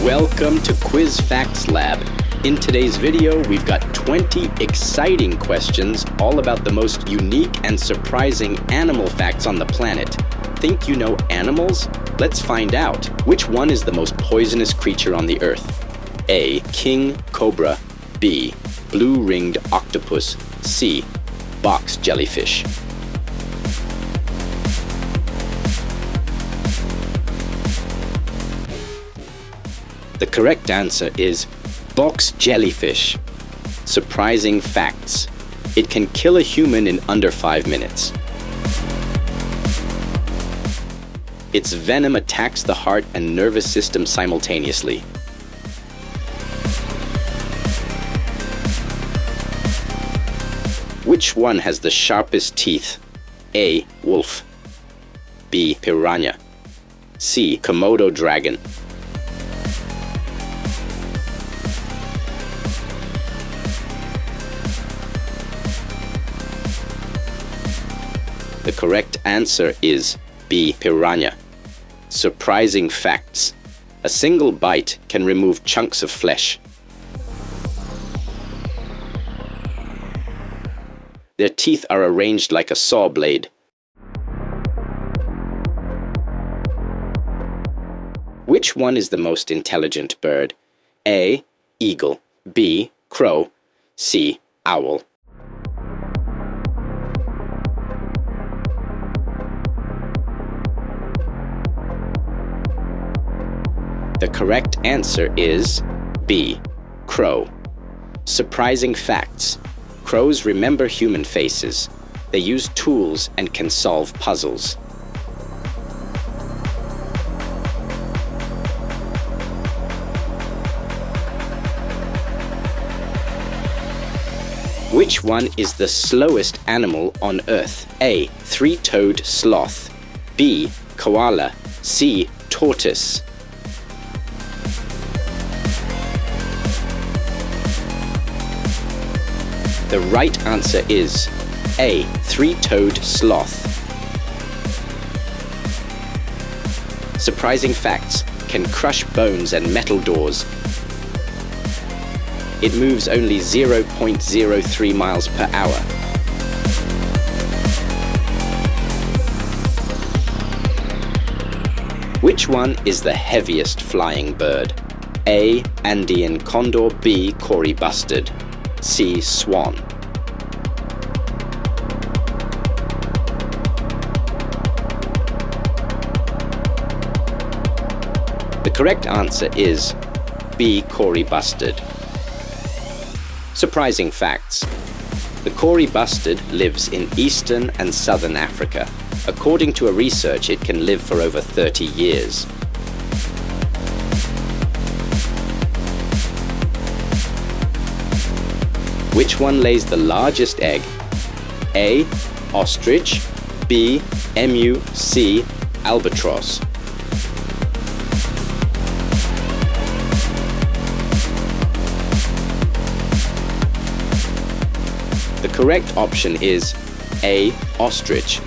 Welcome to Quiz Facts Lab. In today's video, we've got 20 exciting questions all about the most unique and surprising animal facts on the planet. Think you know animals? Let's find out. Which one is the most poisonous creature on the earth? A. King cobra. B. Blue-ringed octopus. C. Box jellyfish. The correct answer is box jellyfish. Surprising facts. It can kill a human in under 5 minutes. Its venom attacks the heart and nervous system simultaneously. Which one has the sharpest teeth? A. Wolf. B. Piranha. C. Komodo dragon. The correct answer is B. Piranha. Surprising facts. A single bite can remove chunks of flesh. Their teeth are arranged like a saw blade. Which one is the most intelligent bird? A. Eagle. B. Crow. C. Owl. The correct answer is B. Crow. Surprising facts. Crows remember human faces. They use tools and can solve puzzles. Which one is the slowest animal on Earth? A. Three-toed sloth. B. Koala. C. Tortoise. The right answer is A. Three-toed sloth. Surprising facts. Can crush bones and metal doors. It moves only 0.03 miles per hour. Which one is the heaviest flying bird? A. Andean condor. B. Cory bustard. C. Swan. The correct answer is B. Cory bustard. Surprising facts. The Cory bustard lives in eastern and southern Africa. According to a research, it can live for over 30 years. Which one lays the largest egg? A. Ostrich. B. Emu. C. Albatross. The correct option is A. Ostrich.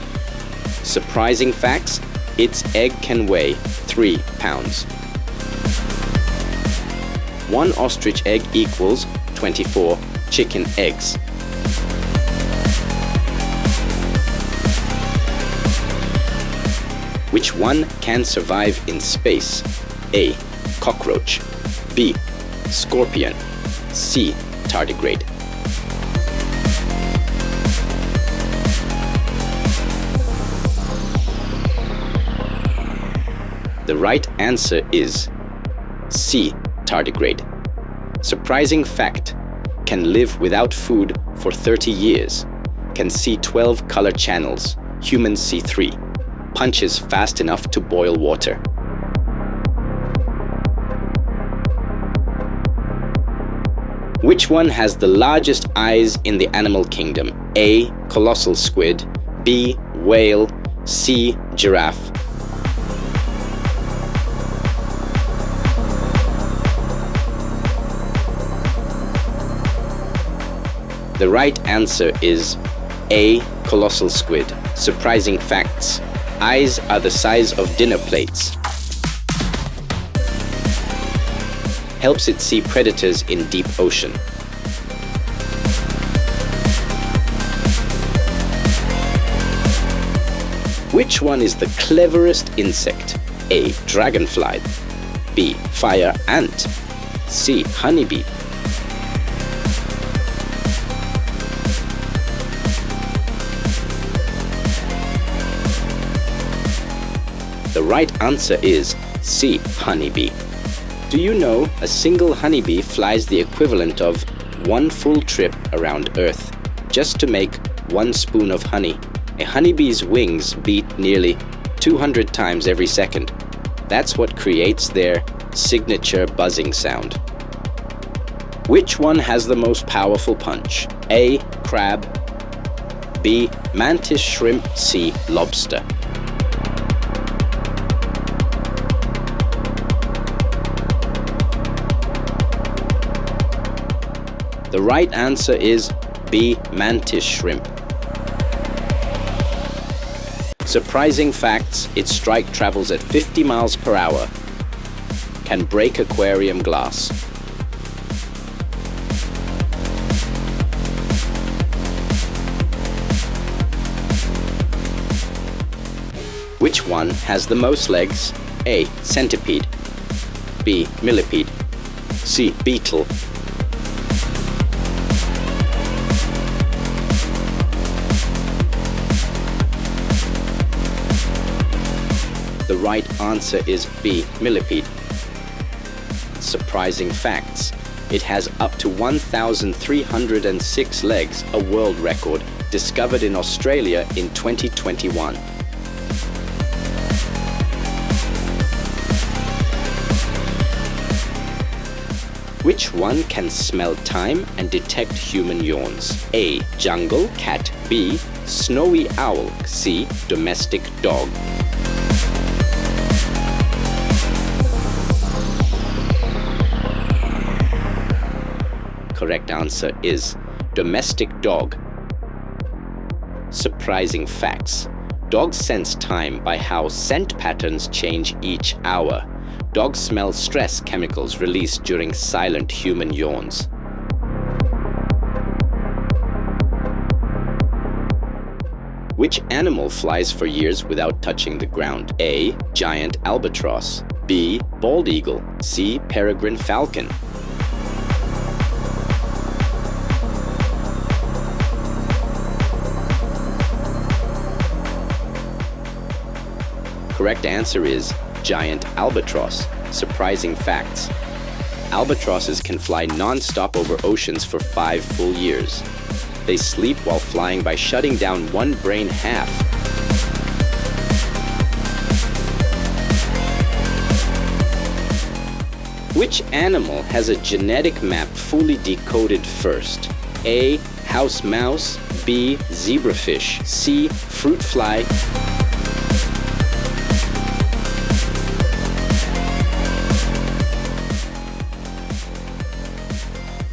Surprising facts. Its egg can weigh 3 pounds. 1 ostrich egg equals 24 chicken eggs. Which one can survive in space? A. Cockroach. B. Scorpion. C. Tardigrade. The right answer is C. Tardigrade. Surprising fact. Can live without food for 30 years. Can see 12 color channels. Humans see 3. Punches fast enough to boil water. Which one has the largest eyes in the animal kingdom? A. Colossal squid. B. Whale. C. Giraffe. The right answer is A. Colossal squid. Surprising facts. Eyes are the size of dinner plates. helps it see predators in deep ocean. Which one is the cleverest insect? A. Dragonfly. B. Fire ant. C. Honeybee. The right answer is C. Honeybee. Do you know a single honeybee flies the equivalent of one full trip around Earth just to make 1 spoon of honey? A honeybee's wings beat nearly 200 times every second. That's what creates their signature buzzing sound. Which one has the most powerful punch? A. Crab. B. Mantis shrimp. C. Lobster. The right answer is B. Mantis shrimp. Surprising facts: its strike travels at 50 miles per hour, can break aquarium glass. Which one has the most legs? A. Centipede. B. Millipede. C. Beetle. The right answer is B. Millipede. Surprising facts: it has up to 1,306 legs, a world record, discovered in Australia in 2021. Which one can smell time and detect human yawns? A. Jungle cat. B. Snowy owl. C. Domestic dog. Correct answer is domestic dog. Surprising facts: dogs sense time by how scent patterns change each hour. Dogs smell stress chemicals released during silent human yawns. Which animal flies for years without touching the ground? A. Giant albatross. B. Bald eagle. C. Peregrine falcon. Correct answer is giant albatross. Surprising facts: albatrosses can fly non-stop over oceans for 5 full years. They sleep while flying by shutting down one brain half. Which animal has a genetic map fully decoded first? A. House mouse. B. Zebrafish. C. Fruit fly.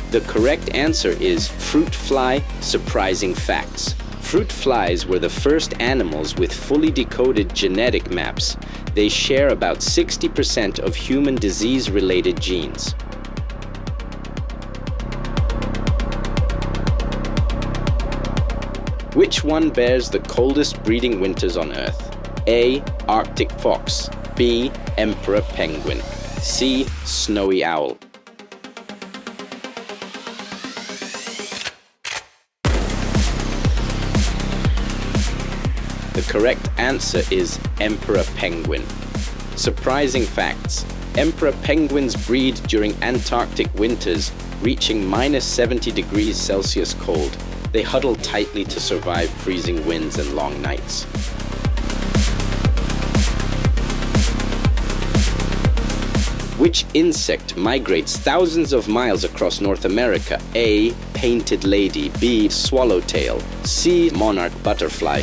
The correct answer is fruit fly. Surprising facts: fruit flies were the first animals with fully decoded genetic maps. They share about 60% of human disease-related genes. Which one bears the coldest breeding winters on Earth? A. Arctic fox. B. Emperor penguin. C. Snowy owl. The correct answer is emperor penguin. Surprising facts: emperor penguins breed during Antarctic winters, reaching -70 degrees Celsius cold. They huddle tightly to survive freezing winds and long nights. Which insect migrates thousands of miles across North America? A. Painted lady. B. Swallowtail. C. Monarch butterfly.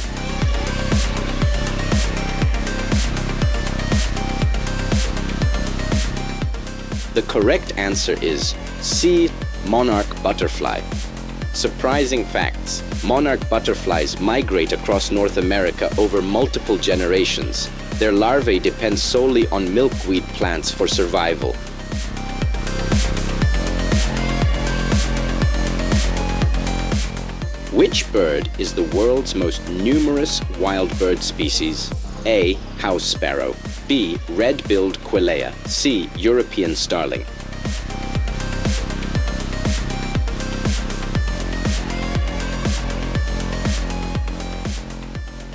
The correct answer is C. Monarch butterfly. Surprising facts: monarch butterflies migrate across North America over multiple generations. Their larvae depend solely on milkweed plants for survival. Which bird is the world's most numerous wild bird species? A. House sparrow. B. Red-billed quelea. C. European starling.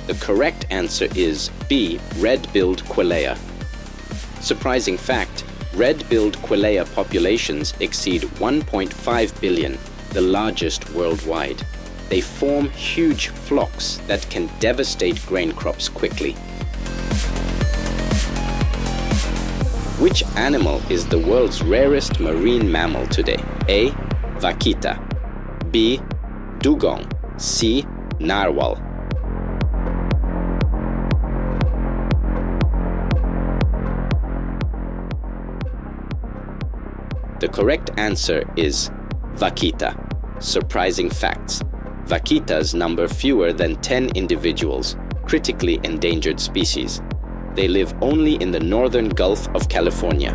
The correct answer is B. Red-billed quelea. Surprising fact, red-billed quelea populations exceed 1.5 billion, the largest worldwide. They form huge flocks that can devastate grain crops quickly. Which animal is the world's rarest marine mammal today? A. Vaquita. B. Dugong. C. Narwhal. The correct answer is vaquita. Surprising facts. Vaquitas number fewer than 10 individuals, critically endangered species. They live only in the northern Gulf of California.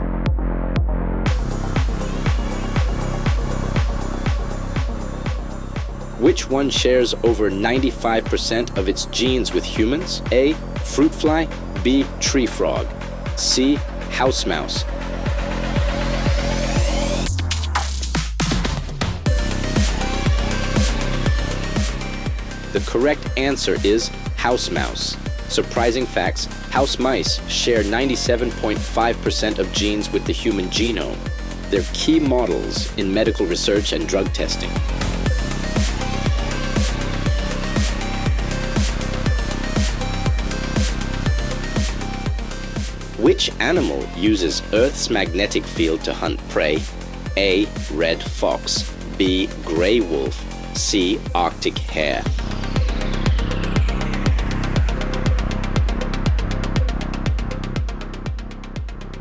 Which one shares over 95% of its genes with humans? A. Fruit fly. B. Tree frog. C. House mouse. The correct answer is house mouse. Surprising facts, house mice share 97.5% of genes with the human genome. They're key models in medical research and drug testing. Which animal uses Earth's magnetic field to hunt prey? A. Red fox. B. Gray wolf. C. Arctic hare.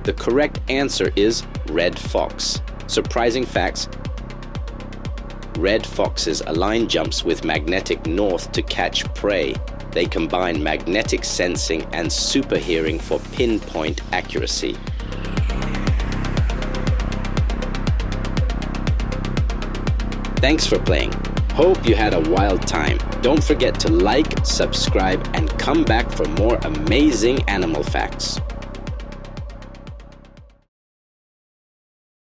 The correct answer is red fox. Surprising facts, red foxes align jumps with magnetic north to catch prey. They combine magnetic sensing and super hearing for pinpoint accuracy. Thanks for playing. Hope you had a wild time. Don't forget to like, subscribe, and come back for more amazing animal facts.